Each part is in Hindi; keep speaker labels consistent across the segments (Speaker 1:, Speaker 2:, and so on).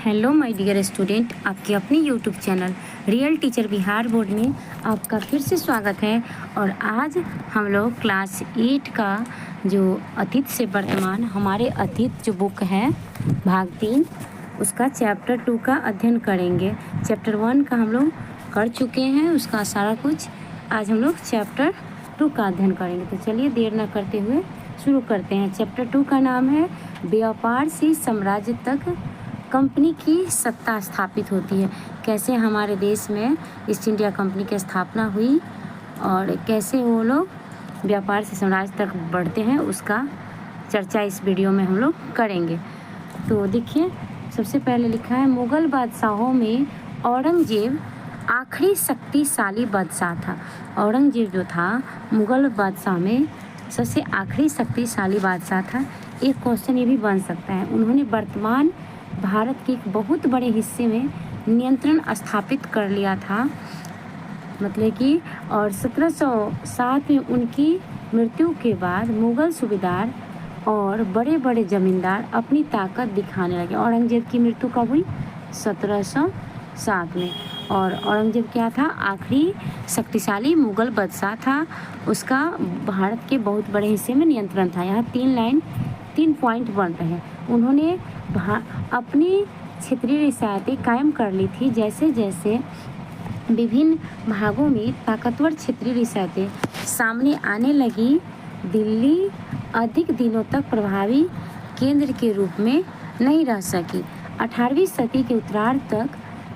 Speaker 1: हेलो माय डियर स्टूडेंट, आपके अपने YouTube channel real teacher Bihar board में आपका फिर से स्वागत है। और आज हम लोग क्लास 8 का जो अतीत से वर्तमान हमारे अतीत जो बुक है भाग 3 उसका चैप्टर 2 का अध्ययन करेंगे। चैप्टर 1 का हम लोग कर चुके हैं, उसका सारा कुछ आज हम लोग चैप्टर 2 का अध्ययन करेंगे। तो चलिए देर न करते हुए शुरू करते हैं। चैप्टर 2 का नाम है व्यापार से साम्राज्य तक कंपनी की सत्ता स्थापित होती है। कैसे हमारे देश में ईस्ट इंडिया कंपनी की स्थापना हुई और कैसे वो लोग व्यापार से साम्राज्य तक बढ़ते हैं, उसका चर्चा इस वीडियो में हम लोग करेंगे। तो देखिए, सबसे पहले लिखा है मुग़ल बादशाहों में औरंगज़ेब आखिरी शक्तिशाली बादशाह था। औरंगज़ेब जो था मुग़ल बादशाह में सबसे आखिरी शक्तिशाली बादशाह था। एक क्वेश्चन ये भी बन सकता है, उन्होंने वर्तमान भारत के एक बहुत बड़े हिस्से में नियंत्रण स्थापित कर लिया था, मतलब कि और 1707 में उनकी मृत्यु के बाद मुग़ल सूबेदार और बड़े बड़े ज़मींदार अपनी ताकत दिखाने लगे। औरंगज़ेब की मृत्यु कब हुई? 1707 में। और औरंगज़ेब क्या था? आखिरी शक्तिशाली मुग़ल बादशाह था, उसका भारत के बहुत बड़े हिस्से में नियंत्रण था। यहाँ 3 पॉइंट बन रहे हैं। उन्होंने अपनी क्षेत्रीय रियासतें कायम कर ली थी। जैसे जैसे विभिन्न भागों में ताकतवर क्षेत्रीय रियासतें सामने आने लगी, दिल्ली अधिक दिनों तक प्रभावी केंद्र के रूप में नहीं रह सकी। 18वीं सदी के उत्तरार्ध तक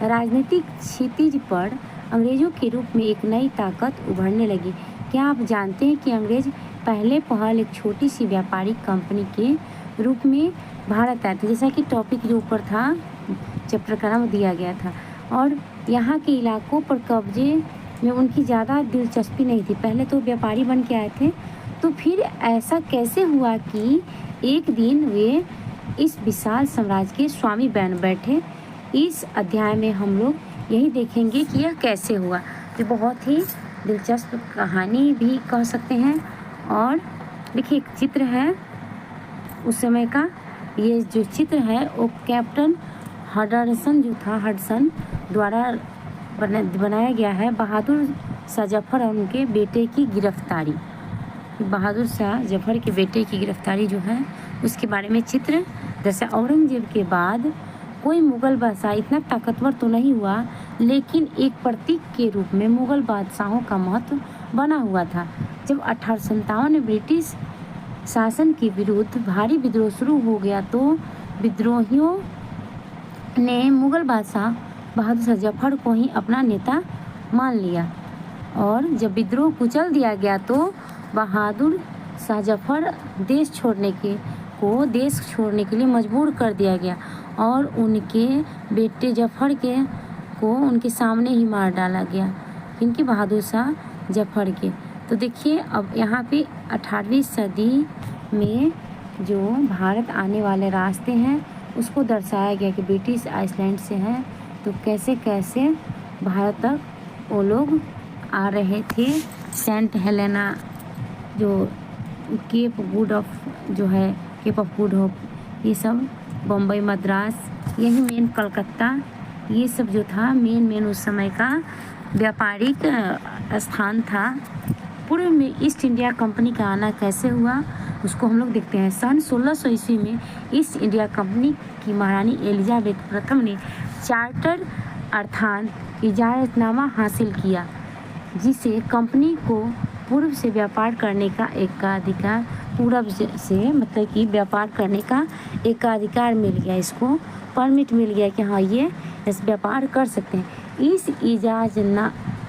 Speaker 1: राजनीतिक क्षितिज पर अंग्रेज़ों के रूप में एक नई ताकत उभरने लगी। क्या आप जानते हैं कि अंग्रेज़ पहले एक छोटी सी व्यापारिक कंपनी के रूप में भारत आए थे, जैसा कि टॉपिक जो ऊपर था चैप्टर का नाम दिया गया था। और यहाँ के इलाकों पर कब्जे में उनकी ज़्यादा दिलचस्पी नहीं थी। पहले तो व्यापारी बन के आए थे, तो फिर ऐसा कैसे हुआ कि एक दिन वे इस विशाल साम्राज्य के स्वामी बन बैठे। इस अध्याय में हम लोग यही देखेंगे कि यह कैसे हुआ। ये बहुत ही दिलचस्प कहानी भी कह सकते हैं। और देखिए, एक चित्र है उस समय का। ये जो चित्र है वो कैप्टन हडसन द्वारा बनाया गया है। बहादुर शाह जफर और उनके बेटे की गिरफ्तारी, बहादुर शाह जफर के बेटे की गिरफ्तारी जो है उसके बारे में चित्र। जैसे औरंगज़ेब के बाद कोई मुग़ल बादशाह इतना ताकतवर तो नहीं हुआ, लेकिन एक प्रतीक के रूप में मुग़ल बादशाहों का महत्व बना हुआ था। जब 1857 में ब्रिटिश शासन के विरुद्ध भारी विद्रोह शुरू हो गया, तो विद्रोहियों ने मुग़ल बादशाह बहादुर शाह जफर को ही अपना नेता मान लिया। और जब विद्रोह कुचल दिया गया, तो बहादुर शाह जफर देश छोड़ने के लिए मजबूर कर दिया गया और उनके बेटे जफर को उनके सामने ही मार डाला गया। इनके बहादुर शाह जफर के। तो देखिए, अब यहाँ पे 18वीं सदी में जो भारत आने वाले रास्ते हैं उसको दर्शाया गया कि ब्रिटिश आइसलैंड से हैं, तो कैसे कैसे भारत तक वो लोग आ रहे थे। सेंट हेलेना जो केप ऑफ गुड होप, ये सब बम्बई, मद्रास, यही मेन कलकत्ता, ये सब जो था मेन उस समय का व्यापारिक स्थान था। पूर्व में ईस्ट इंडिया कंपनी का आना कैसे हुआ उसको हम लोग देखते हैं। सन 1600 ईस्वी में ईस्ट इंडिया कंपनी की महारानी एलिजाबेथ प्रथम ने चार्टर अर्थात इजाज़तनामा हासिल किया, जिसे कंपनी को पूर्व से व्यापार करने का एकाधिकार, पूरब से मतलब कि व्यापार करने का एकाधिकार मिल गया। इसको परमिट मिल गया कि हाँ, ये इस व्यापार कर सकते हैं। इस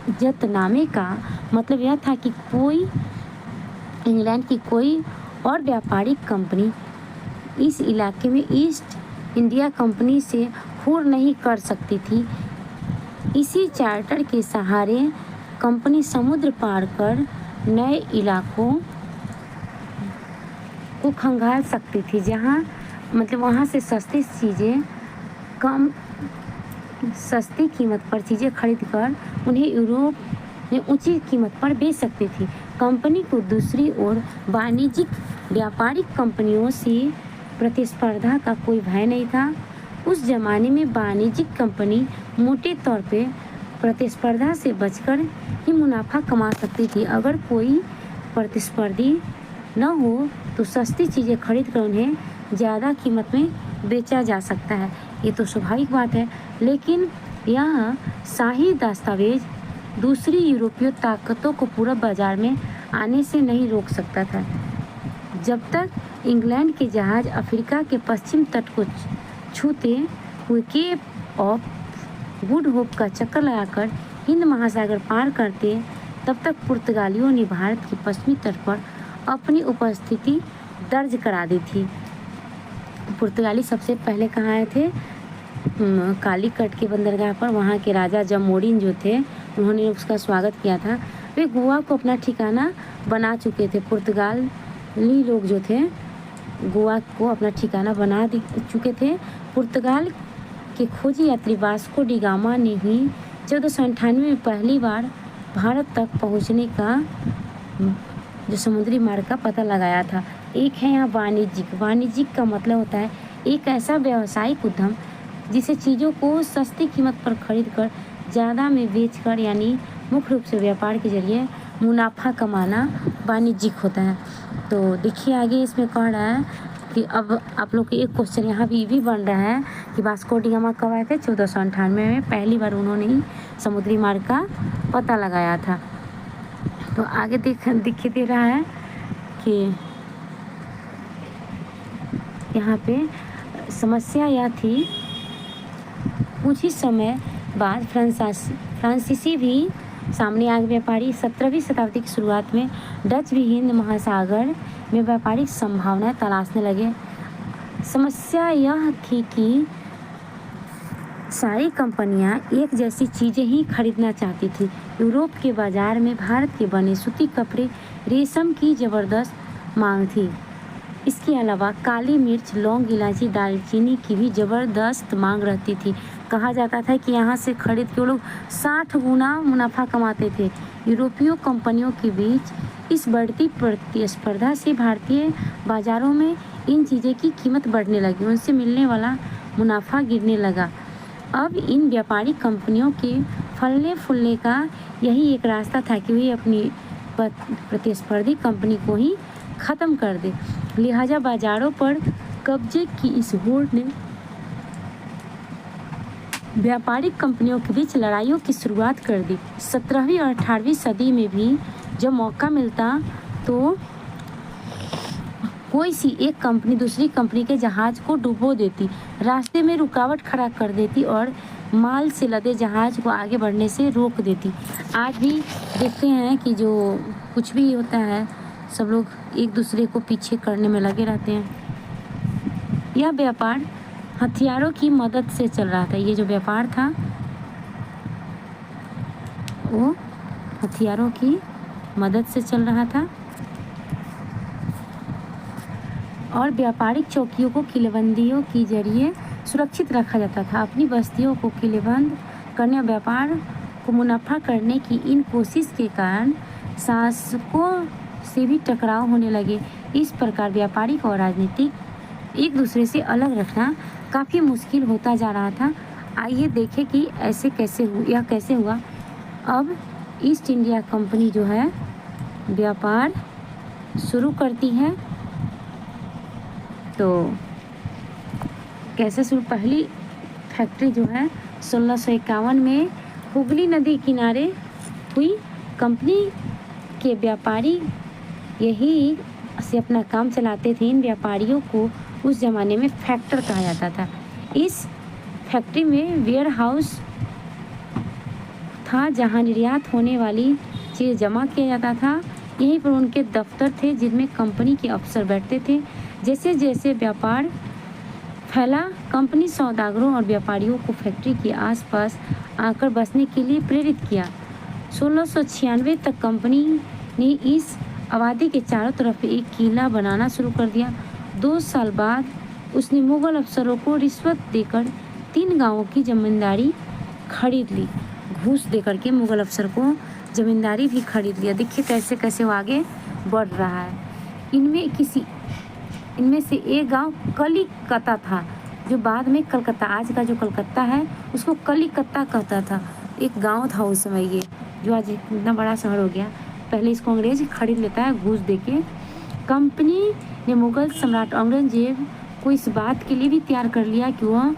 Speaker 1: इजाज़तनामे का मतलब यह था कि कोई इंग्लैंड की कोई और व्यापारिक कंपनी इस इलाके में ईस्ट इंडिया कंपनी से हुर नहीं कर सकती थी। इसी चार्टर के सहारे कंपनी समुद्र पार कर नए इलाकों को खंगाल सकती थी, जहाँ मतलब वहाँ से सस्ती चीज़ें सस्ती कीमत पर चीज़ें खरीद कर उन्हें यूरोप में ऊंची कीमत पर बेच सकती थी। कंपनी को दूसरी ओर वाणिज्यिक व्यापारिक कंपनियों से प्रतिस्पर्धा का कोई भय नहीं था। उस जमाने में वाणिज्यिक कंपनी मोटे तौर पे प्रतिस्पर्धा से बचकर ही मुनाफा कमा सकती थी। अगर कोई प्रतिस्पर्धी न हो तो सस्ती चीज़ें खरीद कर उन्हें ज़्यादा कीमत में बेचा जा सकता है। ये तो स्वाभाविक बात है, लेकिन यह शाही दस्तावेज दूसरी यूरोपीय ताकतों को पूरब बाजार में आने से नहीं रोक सकता था। जब तक इंग्लैंड के जहाज अफ्रीका के पश्चिम तट को छूते हुए केप ऑफ गुड होप का चक्कर लगाकर हिंद महासागर पार करते, तब तक पुर्तगालियों ने भारत के पश्चिमी तट पर अपनी उपस्थिति दर्ज करा दी थी। पुर्तगाली सबसे पहले कहाँ आए थे? कालीकट के बंदरगाह पर। वहाँ के राजा जमोरिन जो थे, उन्होंने उसका स्वागत किया था। वे गोवा को अपना ठिकाना बना चुके थे। पुर्तगाली लोग जो थे गोवा को अपना ठिकाना बना चुके थे। पुर्तगाल के खोजी यात्री वास्को डी गामा ने ही 1498 में पहली बार भारत तक पहुंचने का जो समुद्री मार्ग का पता लगाया था। एक है यहाँ वाणिज्यिक का मतलब होता है एक ऐसा व्यावसायिक उद्यम जिसे चीज़ों को सस्ती कीमत पर खरीद कर ज़्यादा में बेचकर, यानी मुख्य रूप से व्यापार के जरिए मुनाफा कमाना वाणिज्यिक होता है। तो देखिए आगे इसमें कह रहा है कि अब आप लोग के एक क्वेश्चन यहाँ भी बन रहा है कि वास्को डी गामा कब आए थे? 1498 में पहली बार उन्होंने ही समुद्री मार्ग का पता लगाया था। तो आगे दिखाई दे रहा है कि यहाँ पे समस्या यह थी, कुछ ही समय बाद फ्रांसीसी भी सामने आ गए। व्यापारी 17वीं शताब्दी की शुरुआत में डच भी हिंद महासागर में व्यापारिक संभावनाएं तलाशने लगे। समस्या यह थी कि सारी कंपनियां एक जैसी चीज़ें ही खरीदना चाहती थी। यूरोप के बाज़ार में भारत के बने सूती कपड़े, रेशम की ज़बरदस्त मांग थी। इसके अलावा काली मिर्च, लौंग, इलायची, दालचीनी की भी ज़बरदस्त मांग रहती थी। कहा जाता था कि यहाँ से खरीद के वो लोग 60 गुना मुनाफा कमाते थे। यूरोपीय कंपनियों के बीच इस बढ़ती प्रतिस्पर्धा से भारतीय बाज़ारों में इन चीज़ें की कीमत बढ़ने लगी, उनसे मिलने वाला मुनाफा गिरने लगा। अब इन व्यापारिक कंपनियों के फलने फूलने का यही एक रास्ता था कि वे अपनी प्रतिस्पर्धी कंपनी को ही ख़त्म कर दे। लिहाजा बाज़ारों पर कब्जे की इस होड़ ने व्यापारिक कंपनियों के बीच लड़ाइयों की शुरुआत कर दी। 17वीं और 18वीं सदी में भी जब मौका मिलता तो कोई सी एक कंपनी दूसरी कंपनी के जहाज़ को डुबो देती, रास्ते में रुकावट खड़ा कर देती और माल से लदे जहाज़ को आगे बढ़ने से रोक देती। आज भी देखते हैं कि जो कुछ भी होता है सब लोग एक दूसरे को पीछे करने में लगे रहते हैं। यह व्यापार हथियारों की मदद से चल रहा था। ये जो व्यापार था वो हथियारों की मदद से चल रहा था और व्यापारिक चौकियों को किलेबंदियों के जरिए सुरक्षित रखा जाता था। अपनी बस्तियों को किलेबंद करने और व्यापार को मुनाफा करने की इन कोशिश के कारण शासकों से भी टकराव होने लगे। इस प्रकार व्यापारिक और राजनीतिक एक दूसरे से अलग रखना काफ़ी मुश्किल होता जा रहा था। आइए देखें कि ऐसे कैसे हुआ। अब ईस्ट इंडिया कंपनी जो है व्यापार शुरू करती है। तो कैसे शुरू? पहली फैक्ट्री जो है 1651 में हुगली नदी किनारे हुई। कंपनी के व्यापारी यही से अपना काम चलाते थे। इन व्यापारियों को उस ज़माने में फैक्टर कहा जाता था। इस फैक्ट्री में वेयर हाउस था जहां निर्यात होने वाली चीज़ जमा किया जाता था। यहीं पर उनके दफ्तर थे जिनमें कंपनी के अफसर बैठते थे। जैसे जैसे व्यापार फैला, कंपनी सौदागरों और व्यापारियों को फैक्ट्री के आसपास आकर बसने के लिए प्रेरित किया। 1696 तक कंपनी ने इस आबादी के चारों तरफ एक किला बनाना शुरू कर दिया। 2 साल बाद उसने मुगल अफसरों को रिश्वत देकर 3 गांवों की जमींदारी खरीद ली। घूस देकर के मुगल अफसर को जमींदारी भी खरीद लिया। देखिए कैसे कैसे वो आगे बढ़ रहा है। इनमें से एक गांव कलिकता था जो बाद में कलकत्ता, आज का जो कलकत्ता है उसको कलिकत्ता कहता था। एक गांव था उस समय ये, जो आज इतना बड़ा शहर हो गया। पहले इसको अंग्रेज खरीद लेता है घूस देके। कंपनी ने मुगल सम्राट औरंगजेब को इस बात के लिए भी तैयार कर लिया कि वह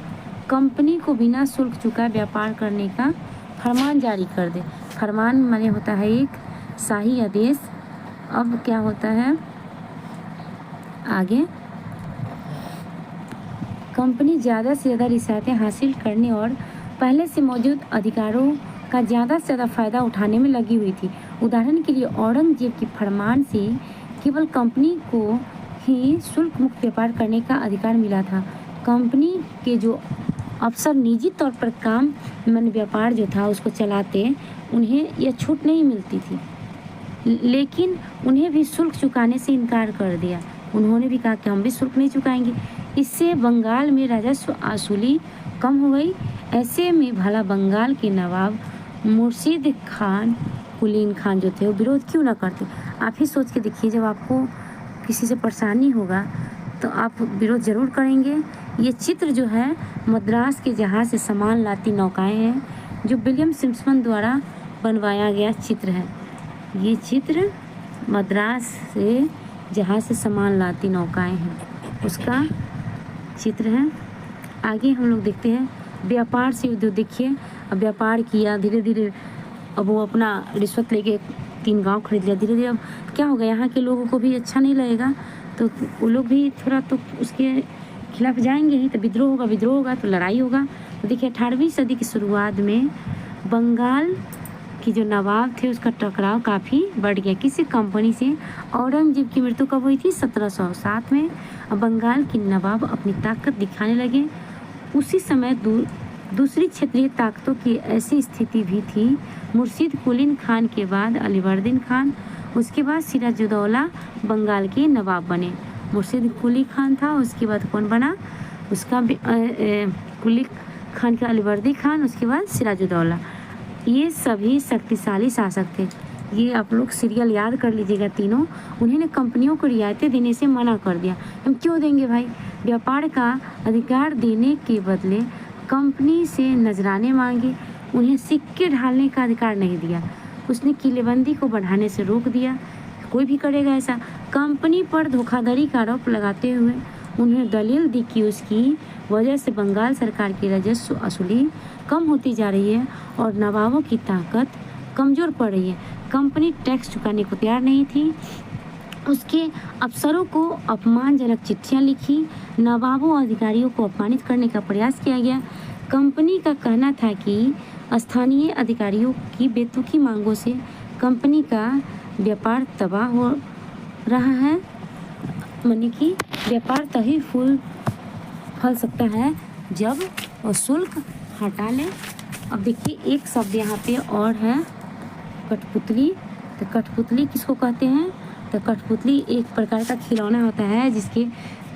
Speaker 1: कंपनी को बिना शुल्क चुकाए व्यापार करने का फरमान जारी कर दे। फरमान माने होता है एक शाही आदेश। अब क्या होता है आगे, कंपनी ज़्यादा से ज़्यादा रियायतें हासिल करने और पहले से मौजूद अधिकारों का ज़्यादा से ज़्यादा फ़ायदा उठाने में लगी हुई थी। उदाहरण के लिए औरंगजेब के फरमान से केवल कंपनी को ही शुल्क मुक्त व्यापार करने का अधिकार मिला था। कंपनी के जो अफसर निजी तौर पर काम मन व्यापार जो था उसको चलाते, उन्हें यह छूट नहीं मिलती थी, लेकिन उन्हें भी शुल्क चुकाने से इनकार कर दिया। उन्होंने भी कहा कि हम भी शुल्क नहीं चुकाएंगे। इससे बंगाल में राजस्व वसूली कम हो गई। ऐसे में भला बंगाल के नवाब मुर्शीद खान कुलीन खान जो थे वो विरोध क्यों ना करते। आप ही सोच के देखिए, जब आपको किसी से परेशानी होगा तो आप विरोध ज़रूर करेंगे। ये चित्र जो है मद्रास के जहाज़ से सामान लाती नौकाएं हैं, जो विलियम सिम्पसन द्वारा बनवाया गया चित्र है। ये चित्र मद्रास से जहाज़ से सामान लाती नौकाएं हैं, उसका चित्र है। आगे हम लोग देखते हैं व्यापार से उद्योग। देखिए अब व्यापार किया धीरे धीरे, अब वो अपना रिश्वत लेके 3 गांव खरीद लिया। धीरे धीरे अब क्या होगा, यहाँ के लोगों को भी अच्छा नहीं लगेगा, तो वो लोग भी थोड़ा तो उसके खिलाफ जाएंगे ही, तो विद्रोह होगा तो लड़ाई होगा। तो देखिए 18वीं सदी की शुरुआत में बंगाल की जो नवाब थे उसका टकराव काफ़ी बढ़ गया। किसी कंपनी से। औरंगजेब की मृत्यु कब हुई थी? 1707 में। अब बंगाल के नवाब अपनी ताकत दिखाने लगे। उसी समय दूसरी क्षेत्रीय ताकतों की ऐसी स्थिति भी थी। मुर्शीद कुलीन खान के बाद अलीवर्दीन खान, उसके बाद सिराजुद्दौला बंगाल के नवाब बने। मुर्शीद कुली खान था, उसके बाद कौन बना? उसका कुली खान का अलीवर्दी खान, उसके बाद सिराजुद्दौला। ये सभी शक्तिशाली शासक थे। ये आप लोग सीरियल याद कर लीजिएगा तीनों। उन्होंने कंपनियों को रियायतें देने से मना कर दिया। हम क्यों देंगे भाई? व्यापार का अधिकार देने के बदले कंपनी से नजराने मांगे, उन्हें सिक्के ढालने का अधिकार नहीं दिया। उसने किलेबंदी को बढ़ाने से रोक दिया। कोई भी करेगा ऐसा। कंपनी पर धोखाधड़ी का आरोप लगाते हुए उन्हें दलील दी कि उसकी वजह से बंगाल सरकार की राजस्व वसूली कम होती जा रही है और नवाबों की ताकत कमज़ोर पड़ रही है। कंपनी टैक्स चुकाने को तैयार नहीं थी। उसके अफसरों को अपमानजनक चिट्ठियां लिखी। नवाबों और अधिकारियों को अपमानित करने का प्रयास किया गया। कंपनी का कहना था कि स्थानीय अधिकारियों की बेतुकी मांगों से कंपनी का व्यापार तबाह हो रहा है। माने कि व्यापार तभी फल सकता है जब वो शुल्क हटा ले। अब देखिए एक शब्द यहाँ पे और है, कठपुतली। तो कठपुतली किसको कहते हैं? तो कठपुतली एक प्रकार का खिलौना होता है जिसके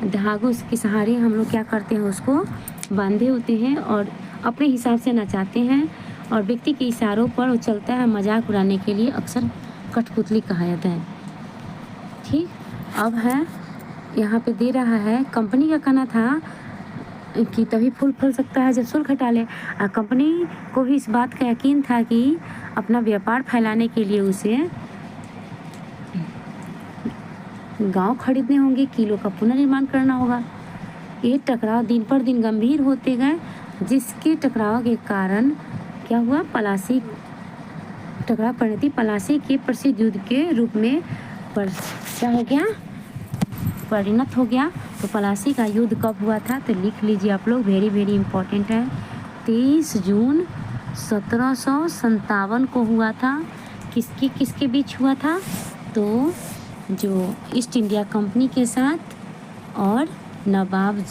Speaker 1: धागों के सहारे हम लोग क्या करते हैं, उसको बांधे होते हैं और अपने हिसाब से नचाते हैं और व्यक्ति के इशारों पर वो चलता है। मजाक उड़ाने के लिए अक्सर कठपुतली कहा जाता है। ठीक, अब है यहाँ पे दे रहा है कंपनी का कहना था कि तभी फल सकता है जब शुल्क हटा ले। और कंपनी को भी इस बात का यकीन था कि अपना व्यापार फैलाने के लिए उसे गांव खरीदने होंगे, किलों का पुनर्निर्माण करना होगा। ये टकराव दिन पर दिन गंभीर होते गए, जिसके टकराव के कारण क्या हुआ, टकराव परिणति पलासी के प्रसिद्ध युद्ध के रूप में परिणत हो गया। तो पलासी का युद्ध कब हुआ था? तो लिख लीजिए आप लोग, वेरी वेरी इंपॉर्टेंट है। 23 जून 1757 को हुआ था। किसके बीच हुआ था? तो जो ईस्ट इंडिया कंपनी के साथ और नवाब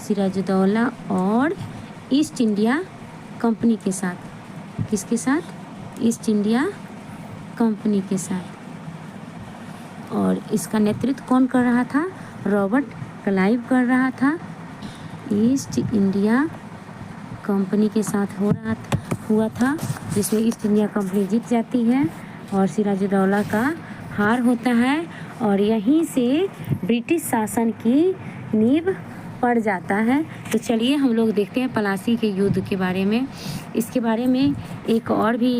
Speaker 1: सिराजुद्दौला और ईस्ट इंडिया कंपनी के साथ। किसके साथ? ईस्ट इंडिया कंपनी के साथ। और इसका नेतृत्व कौन कर रहा था? रॉबर्ट क्लाइव कर रहा था। ईस्ट इंडिया कंपनी के साथ हुआ था, जिसमें ईस्ट इंडिया कंपनी जीत जाती है और सिराजुद्दौला का हार होता है और यहीं से ब्रिटिश शासन की नींव पड़ जाता है। तो चलिए हम लोग देखते हैं पलासी के युद्ध के बारे में। इसके बारे में एक और भी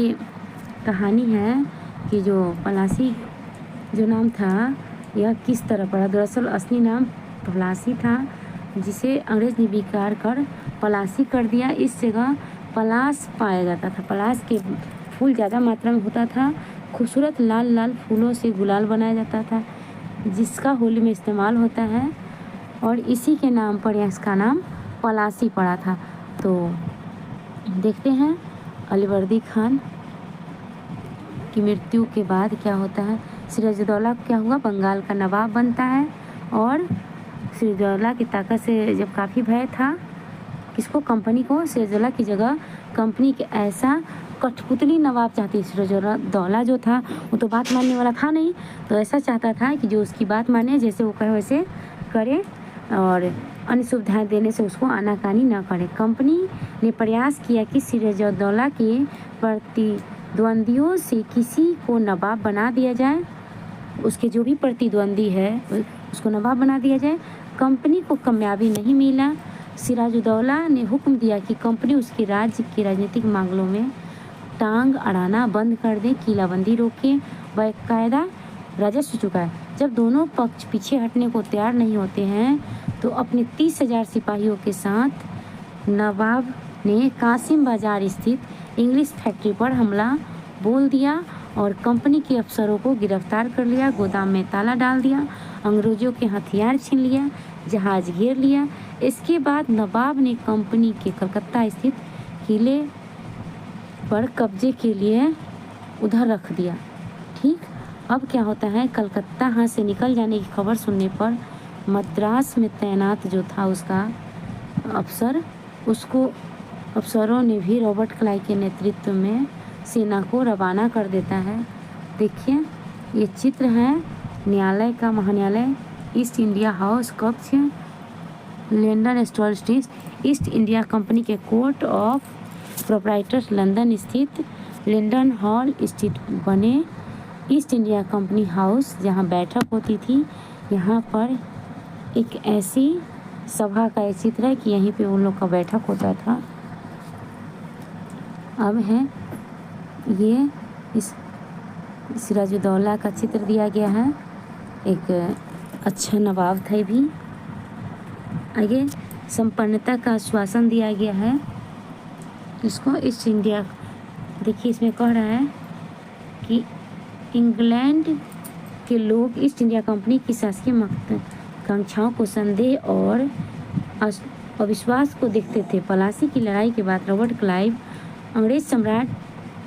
Speaker 1: कहानी है कि जो पलासी जो नाम था यह किस तरह पड़ा। दरअसल असली नाम पलासी था, जिसे अंग्रेज ने विकार कर पलासी कर दिया। इस जगह पलास पाया जाता था। पलास के फूल ज़्यादा मात्रा में होता था। खूबसूरत लाल लाल फूलों से गुलाल बनाया जाता था, जिसका होली में इस्तेमाल होता है, और इसी के नाम पर इसका नाम पलासी पड़ा था। तो देखते हैं अलीवर्दी खान की मृत्यु के बाद क्या होता है। सिराजुद्दौला क्या हुआ, बंगाल का नवाब बनता है, और सिराजुद्दौला की ताकत से जब काफ़ी भय था किसको, कंपनी को। सिराजुद्दौला की जगह कंपनी के ऐसा कठपुतली नवाब चाहती। सिराजुद्दौला जो था वो तो बात मानने वाला था नहीं, तो ऐसा चाहता था कि जो उसकी बात माने, जैसे वो कहे वैसे करे, और अन्य सुविधाएं देने से उसको आनाकानी न करे। कंपनी ने प्रयास किया कि सिराजुद्दौला के प्रतिद्वंदियों से किसी को नवाब बना दिया जाए, उसके जो भी प्रतिद्वंदी है उसको नवाब बना दिया जाए। कंपनी को कामयाबी नहीं मिला। सिराजुद्दौला ने हुक्म दिया कि कंपनी उसके राज्य की राजनीतिक मामलों में टांग अड़ाना बंद कर दे, किलाबंदी रोके, बाकायदा राजस्व चुकाए। जब दोनों पक्ष पीछे हटने को तैयार नहीं होते हैं तो अपने 30,000 सिपाहियों के साथ नवाब ने कासिम बाजार स्थित इंग्लिश फैक्ट्री पर हमला बोल दिया और कंपनी के अफसरों को गिरफ्तार कर लिया, गोदाम में ताला डाल दिया, अंग्रेजों के हथियार छीन लिया, जहाज घेर लिया। इसके बाद नवाब ने कंपनी के कलकत्ता स्थित किले पर कब्जे के लिए उधर रख दिया। ठीक, अब क्या होता है, कलकत्ता हाथ से निकल जाने की खबर सुनने पर मद्रास में तैनात जो था उसका अफसर, उसको अफसरों ने भी रॉबर्ट क्लाइव के नेतृत्व में सेना को रवाना कर देता है। देखिए ये चित्र है न्यायालय का, महान्यायालय, ईस्ट इंडिया हाउस कक्ष, London stall street, east India company के कोर्ट ऑफ प्रोप्राइटर्स लंदन स्थित लंदन हॉल स्ट्रीट बने ईस्ट इंडिया कंपनी हाउस, जहां बैठक होती थी। यहाँ पर एक ऐसी सभा का एक चित्र है कि यहीं पे उन लोग का बैठक होता था। अब है ये इस सिराजुद्दौला का चित्र दिया गया है, एक अच्छा नवाब था भी। आगे संपन्नता का आश्वासन दिया गया है इसको ईस्ट इंडिया। देखिए इसमें कह रहा है कि इंग्लैंड के लोग ईस्ट इंडिया कंपनी की शासकीय महत्वाकांक्षाओं को संदेह और अविश्वास को देखते थे। पलासी की लड़ाई के बाद रॉबर्ट क्लाइव अंग्रेज सम्राट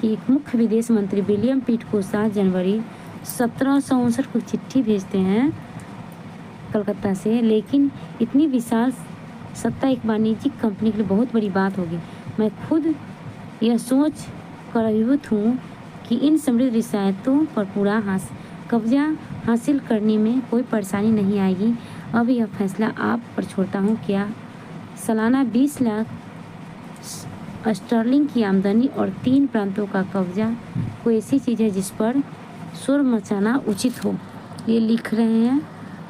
Speaker 1: के एक मुख्य विदेश मंत्री विलियम पिट को 7 जनवरी 1759 को चिट्ठी भेजते हैं कलकत्ता से। लेकिन इतनी विशाल सत्ता एक वाणिज्यिक कंपनी के लिए बहुत बड़ी बात होगी। मैं खुद यह सोच कर अभिभूत हूँ कि इन समृद्ध रियायतों पर पूरा कब्जा हासिल करने में कोई परेशानी नहीं आएगी। अब यह फैसला आप पर छोड़ता हूँ। क्या सालाना 20 लाख स्टर्लिंग की आमदनी और 3 प्रांतों का कब्जा कोई ऐसी चीज़ है जिस पर शोर मचाना उचित हो, ये लिख रहे हैं।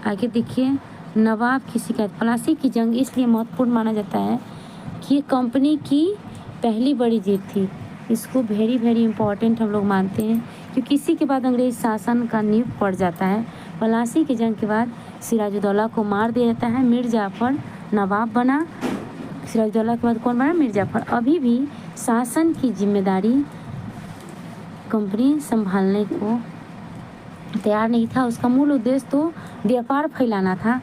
Speaker 1: आगे देखिए, नवाब की शिकायत। पलासी की जंग इसलिए महत्वपूर्ण माना जाता है कि ये कंपनी की पहली बड़ी जीत थी। इसको वेरी इम्पॉर्टेंट हम लोग मानते हैं क्योंकि इसी के बाद अंग्रेज शासन का नींव पड़ जाता है। पलासी की जंग के बाद सिराजुद्दौला को मार दिया जाता है, मीर जाफर नवाब बना। सिराजुद्दौला के बाद कौन बना? मीर जाफर। अभी भी शासन की जिम्मेदारी कंपनी संभालने को तैयार नहीं था। उसका मूल उद्देश्य तो व्यापार फैलाना था।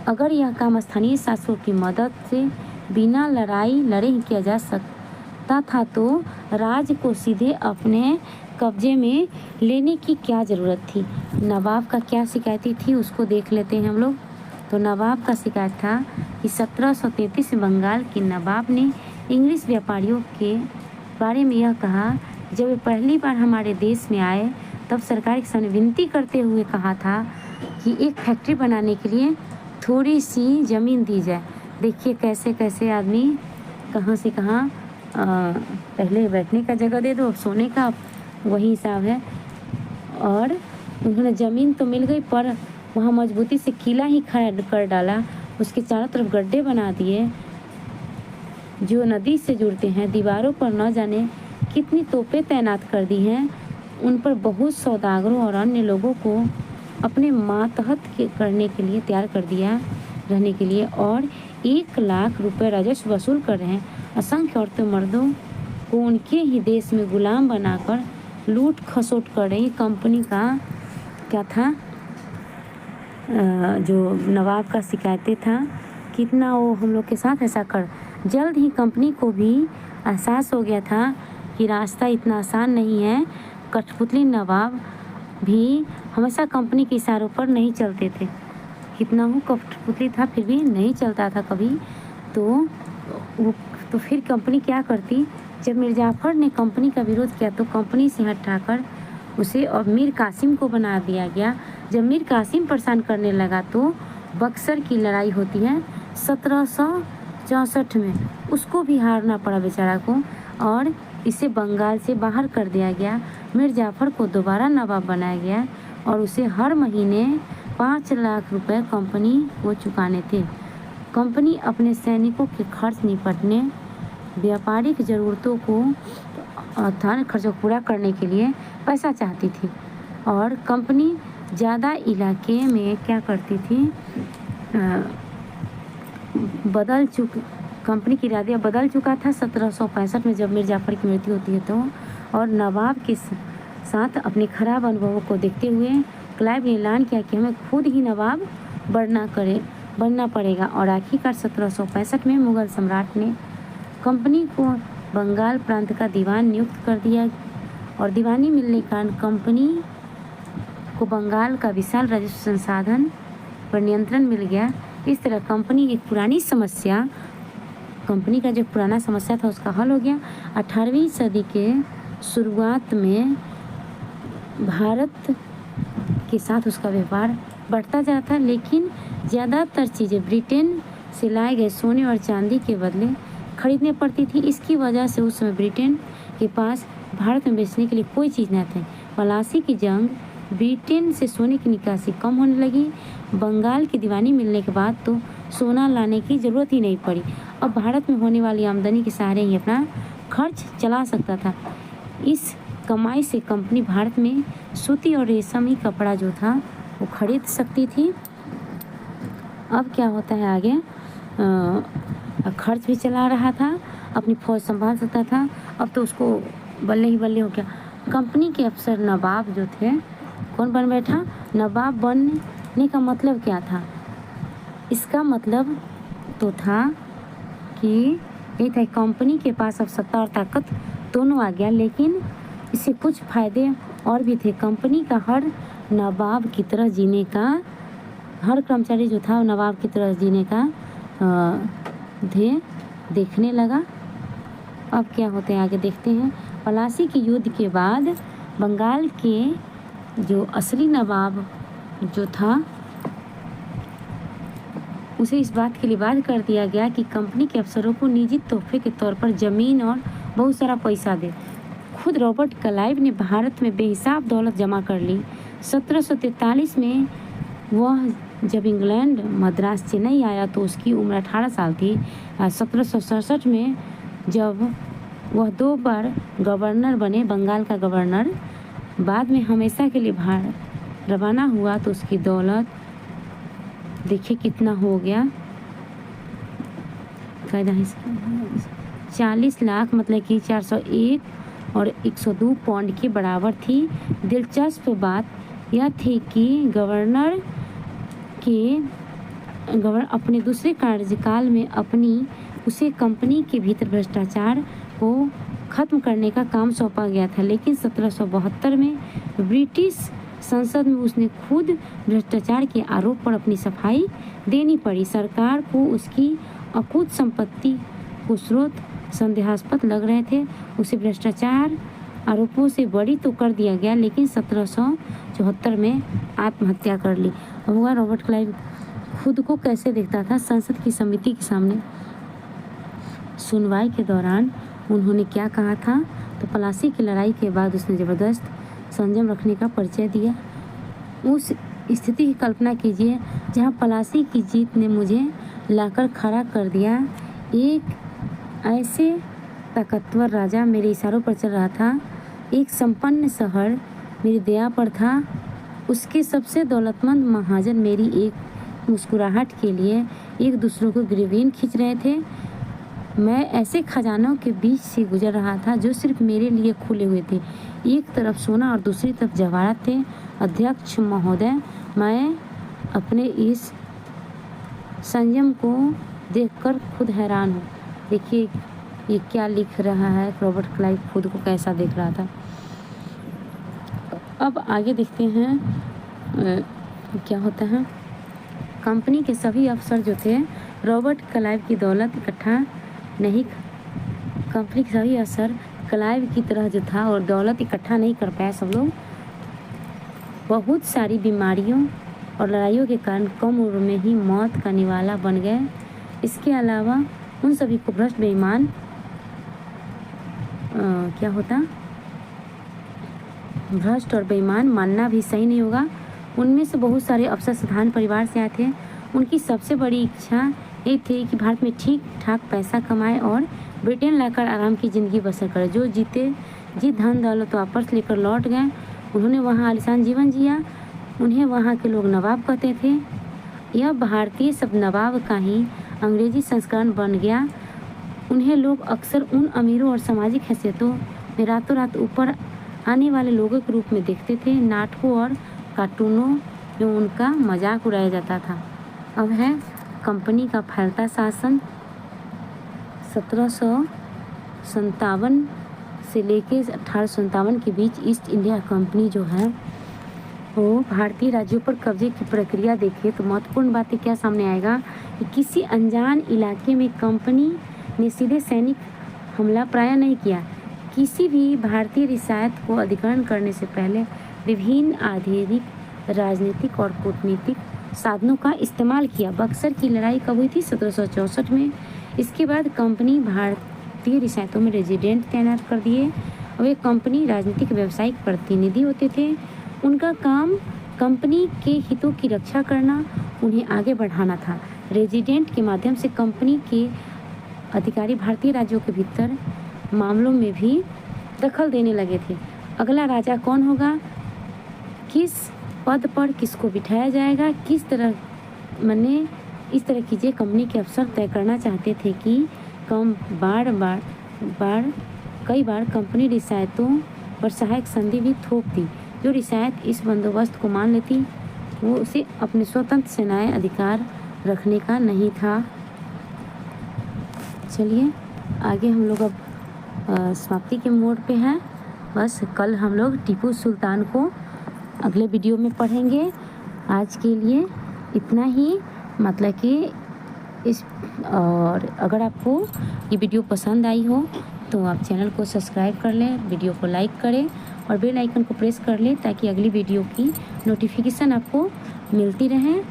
Speaker 1: अगर यह काम स्थानीय शासकों की मदद से बिना लड़ाई लड़े ही किया जा सकता था तो राज्य को सीधे अपने कब्जे में लेने की क्या ज़रूरत थी। नवाब का क्या शिकायती थी उसको देख लेते हैं हम लोग। तो नवाब का शिकायत था कि 1733 में बंगाल के नवाब ने इंग्लिश व्यापारियों के बारे में यह कहा, जब वे पहली बार हमारे देश में आए तब सरकार के सामने विनती करते हुए कहा था कि एक फैक्ट्री बनाने के लिए थोड़ी सी ज़मीन दी जाए। देखिए कैसे कैसे आदमी कहाँ से कहाँ, पहले बैठने का जगह दे दो, अब सोने का वही हिसाब है। और उन्होंने ज़मीन तो मिल गई पर वहाँ मजबूती से किला ही खड़ा कर डाला। उसके चारों तरफ गड्ढे बना दिए जो नदी से जुड़ते हैं। दीवारों पर न जाने कितनी तोपें तैनात कर दी हैं। उन पर बहुत सौदागरों और अन्य लोगों को अपने मातहत करने के लिए तैयार कर दिया रहने के लिए, और 1 लाख रुपए राजस्व वसूल कर रहे हैं। असंख्य औरतों मर्दों को उनके ही देश में गुलाम बनाकर लूट खसोट कर रही। कंपनी का क्या था, जो नवाब का शिकायतें था कितना वो हम लोग के साथ ऐसा कर। जल्द ही कंपनी को भी एहसास हो गया था कि रास्ता इतना आसान नहीं है। कठपुतली नवाब भी हमेशा कंपनी के इशारों पर नहीं चलते थे। कितना वो कठपुतली था फिर भी नहीं चलता था कभी। तो फिर कंपनी क्या करती, जब मिर्जाफर ने कंपनी का विरोध किया तो कंपनी से हटाकर उसे और मीर कासिम को बना दिया गया। जब मीर कासिम परेशान करने लगा तो बक्सर की लड़ाई होती है 1764 में, उसको भी हारना पड़ा बेचारा को, और इसे बंगाल से बाहर कर दिया गया। मिर्जाफर को दोबारा नवाब बनाया गया और उसे हर महीने 5 लाख रुपए कंपनी को चुकाने थे। कंपनी अपने सैनिकों के खर्च निपटने, व्यापारिक ज़रूरतों को धन खर्चों को पूरा करने के लिए पैसा चाहती थी। और कंपनी ज़्यादा इलाके में क्या करती थी, कंपनी की इरादा बदल चुका था 1765 में जब मिर्जाफर की मृत्यु होती है तो। और नवाब के साथ अपने खराब अनुभवों को देखते हुए क्लाइव ने ऐलान किया कि हमें खुद ही नवाब बनना पड़ेगा। और आखिरकार 1765 में मुगल सम्राट ने कंपनी को बंगाल प्रांत का दीवान नियुक्त कर दिया, और दीवानी मिलने के कारण कंपनी को बंगाल का विशाल राजस्व संसाधन पर नियंत्रण मिल गया। इस तरह कंपनी का जो पुराना समस्या था उसका हल हो गया। 18वीं सदी के शुरुआत में भारत के साथ उसका व्यापार बढ़ता जा रहा था, लेकिन ज़्यादातर चीज़ें ब्रिटेन से लाए गए सोने और चांदी के बदले खरीदने पड़ती थी। इसकी वजह से उस समय ब्रिटेन के पास भारत में बेचने के लिए कोई चीज़ न थी। प्लासी की जंग, ब्रिटेन से सोने की निकासी कम होने लगी। बंगाल की दीवानी मिलने के बाद तो सोना लाने की ज़रूरत ही नहीं पड़ी। अब भारत में होने वाली आमदनी के सहारे ही अपना खर्च चला सकता था। इस कमाई से कंपनी भारत में सूती और रेशमी कपड़ा जो था वो खरीद सकती थी। अब क्या होता है आगे, खर्च भी चला रहा था, अपनी फौज संभाल सकता था। अब तो उसको बल्ले ही बल्ले हो गया। कंपनी के अफसर नवाब जो थे, कौन बन बैठा, नवाब बनने का मतलब क्या था, इसका मतलब तो था कि यही था कंपनी के पास अब सत्ता और ताकत दोनों आ गया, लेकिन इससे कुछ फायदे और भी थे। कंपनी का हर नवाब की तरह जीने का, हर कर्मचारी जो था नवाब की तरह जीने का ध्येय देखने लगा। अब क्या होते हैं आगे देखते हैं। प्लासी के युद्ध के बाद बंगाल के जो असली नवाब जो था उसे इस बात के लिए बाध्य कर दिया गया कि कंपनी के अफसरों को निजी तोहफे के तौर पर ज़मीन और बहुत सारा पैसा दे। खुद रॉबर्ट क्लाइव ने भारत में बेहिसाब दौलत जमा कर ली। 1743 में वह जब इंग्लैंड मद्रास चेन्नई आया तो उसकी उम्र 18 साल थी। 1767 में जब वह 2 बार गवर्नर बने, बंगाल का गवर्नर, बाद में हमेशा के लिए भारत रवाना हुआ तो उसकी दौलत देखिए कितना हो गया, 40 लाख मतलब कि 401 और 102 पाउंड के बराबर थी। दिलचस्प बात यह थी कि गवर्नर अपने दूसरे कार्यकाल में उसे कंपनी के भीतर भ्रष्टाचार को ख़त्म करने का काम सौंपा गया था, लेकिन 1772 में ब्रिटिश संसद में उसने खुद भ्रष्टाचार के आरोप पर अपनी सफाई देनी पड़ी। सरकार को उसकी अकूत संपत्ति को स्रोत संदेहास्पद लग रहे थे। उसे भ्रष्टाचार आरोपों से बरी तो कर दिया गया, लेकिन 1774 में आत्महत्या कर ली। हुआ रॉबर्ट क्लाइव खुद को कैसे देखता था। संसद की समिति के सामने सुनवाई के दौरान उन्होंने क्या कहा था, तो प्लासी की लड़ाई के बाद उसने ज़बरदस्त संयम रखने का परिचय दिया। उस स्थिति की कल्पना कीजिए जहाँ प्लासी की जीत ने मुझे लाकर खड़ा कर दिया। एक ऐसे ताकतवर राजा मेरे इशारों पर चल रहा था। एक संपन्न शहर मेरी दया पर था। उसके सबसे दौलतमंद महाजन मेरी एक मुस्कुराहट के लिए एक दूसरे को गिरवीन खींच रहे थे। मैं ऐसे खजानों के बीच से गुजर रहा था जो सिर्फ मेरे लिए खुले हुए थे। एक तरफ सोना और दूसरी तरफ जवाहरात थे। अध्यक्ष महोदय, मैं अपने इस संयम को देखकर खुद हैरान हूँ। देखिए ये क्या लिख रहा है, रॉबर्ट क्लाइव खुद को कैसा देख रहा था। अब आगे देखते हैं क्या होता है। कंपनी के सभी अफसर जो थे रॉबर्ट क्लाइव की दौलत इकट्ठा नहीं, कंपनी के सभी अफसर क्लाइव की तरह जो था और दौलत इकट्ठा नहीं कर पाया। सब लोग बहुत सारी बीमारियों और लड़ाइयों के कारण कम उम्र में ही मौत का निवाला बन गए। इसके अलावा उन सभी को भ्रष्ट बेईमान क्या होता, भ्रष्ट और बेईमान मानना भी सही नहीं होगा। उनमें से बहुत सारे अफसर साधारण परिवार से आए थे। उनकी सबसे बड़ी इच्छा ये थी कि भारत में ठीक ठाक पैसा कमाए और ब्रिटेन लाकर आराम की ज़िंदगी बसर करे। जो जी धन दौलत वापस लेकर लौट गए। उन्होंने वहाँ आलीशान जीवन जिया। उन्हें वहाँ के लोग नवाब कहते थे। यह भारतीय शब्द नवाब का ही अंग्रेजी संस्करण बन गया। उन्हें लोग अक्सर उन अमीरों और सामाजिक हैसियतों में रातों रात ऊपर आने वाले लोगों के रूप में देखते थे। नाटकों और कार्टूनों में उनका मजाक उड़ाया जाता था। अब है कंपनी का फैलता शासन। 1757 से लेके 1857 के बीच ईस्ट इंडिया कंपनी जो है वो भारतीय राज्यों पर कब्जे की प्रक्रिया देखे तो महत्वपूर्ण बातें क्या सामने आएगा कि किसी अनजान इलाके में कंपनी ने सीधे सैनिक हमला प्राय नहीं किया। किसी भी भारतीय रियासत को अधिग्रहण करने से पहले विभिन्न आधुनिक राजनीतिक और कूटनीतिक साधनों का इस्तेमाल किया। बक्सर की लड़ाई कब हुई थी? 1764 में। इसके बाद कंपनी भारतीय रियासतों में रेजिडेंट तैनात कर दिए। वे कंपनी राजनीतिक व्यावसायिक प्रतिनिधि होते थे। उनका काम कंपनी के हितों की रक्षा करना, उन्हें आगे बढ़ाना था। रेजिडेंट के माध्यम से कंपनी के अधिकारी भारतीय राज्यों के भीतर मामलों में भी दखल देने लगे थे। अगला राजा कौन होगा, किस पद पर किसको बिठाया जाएगा, किस तरह मने इस तरह कीजिए कंपनी के अफसर तय करना चाहते थे कि कई बार कंपनी रियासतों पर सहायक संधि भी थोप दी। जो रियासत इस बंदोबस्त को मान लेती वो उसे अपने स्वतंत्र सेनाएं अधिकार रखने का नहीं था। चलिए आगे हम लोग अब समाप्ति के मोड़ पे हैं। बस कल हम लोग टीपू सुल्तान को अगले वीडियो में पढ़ेंगे। आज के लिए इतना ही, मतलब कि और अगर आपको ये वीडियो पसंद आई हो तो आप चैनल को सब्सक्राइब कर लें, वीडियो को लाइक करें और बेल आइकन को प्रेस कर लें ताकि अगली वीडियो की नोटिफिकेशन आपको मिलती रहे।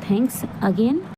Speaker 1: Thanks again.